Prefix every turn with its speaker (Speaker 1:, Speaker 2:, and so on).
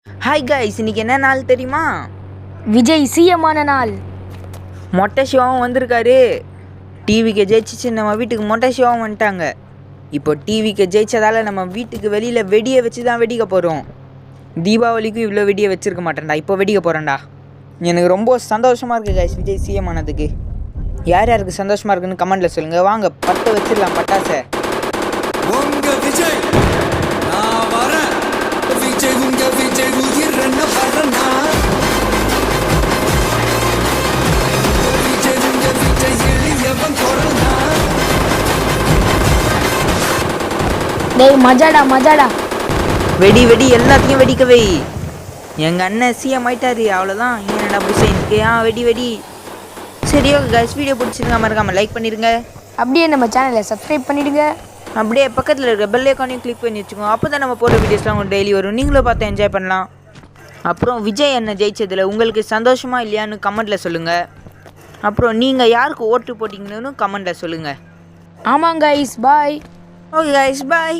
Speaker 1: Hi guys, இன்னைக்கு என்ன நாள் தெரியுமா?
Speaker 2: விஜய் சிஎமான நாள்.
Speaker 1: மொட்டை சிவாவும் வந்திருக்காரு. டிவிக்கு ஜெயிச்சிச்சு, நம்ம வீட்டுக்கு மொட்டை சிவாவும் வந்துட்டாங்க. இப்போ டிவிக்கு ஜெயிச்சதால் நம்ம வீட்டுக்கு வெளியில் வெடியை வச்சு தான் வெடிக்க போகிறோம். தீபாவளிக்கும் இவ்வளோ வெடியை வச்சுருக்க மாட்டேன்டா, இப்போ வெடிக்க போகிறேன்டா. எனக்கு ரொம்ப சந்தோஷமாக இருக்குது கைஸ், விஜய் சிஎம் ஆனதுக்கு. யார் யாருக்கு சந்தோஷமாக இருக்குன்னு கமெண்ட்டில் சொல்லுங்கள். வாங்க பட்டை வச்சிடலாம் பட்டாசை.
Speaker 2: டேய் மஜாடா மஜாடா.
Speaker 1: வெடி வெடி எல்லாத்தையும் வெடிக்கவே. எங்கள் அண்ணன் சிஎம் ஆயிட்டாரு, அவ்வளோதான். என்னடா புதுசு வெடி வெடி. சரி ஓகே கைஸ், வீடியோ பிடிச்சிருங்க, மறக்காமல் லைக் பண்ணிடுங்க.
Speaker 2: அப்படியே நம்ம சேனலை சப்ஸ்கிரைப் பண்ணிடுங்க.
Speaker 1: அப்படியே பக்கத்தில் இருக்க பெல் ஐக்கானையும் கிளிக் பண்ணி வச்சுக்கோங்க. அப்போ தான் நம்ம போடுற வீடியோஸ்லாம் உங்களுக்கு டெய்லி வரும், நீங்களும் பார்த்து என்ஜாய் பண்ணலாம். அப்புறம் விஜய் அண்ணன் ஜெயிச்சதில் உங்களுக்கு சந்தோஷமாக இல்லையான்னு கமெண்ட்டில் சொல்லுங்கள். அப்புறம் நீங்கள் யாருக்கு ஓட்டு போட்டிங்கன்னு கமெண்ட்டில் சொல்லுங்கள்.
Speaker 2: ஆமாங்க கைஸ், பாய்.
Speaker 1: ஓகே கைஸ், பாய்.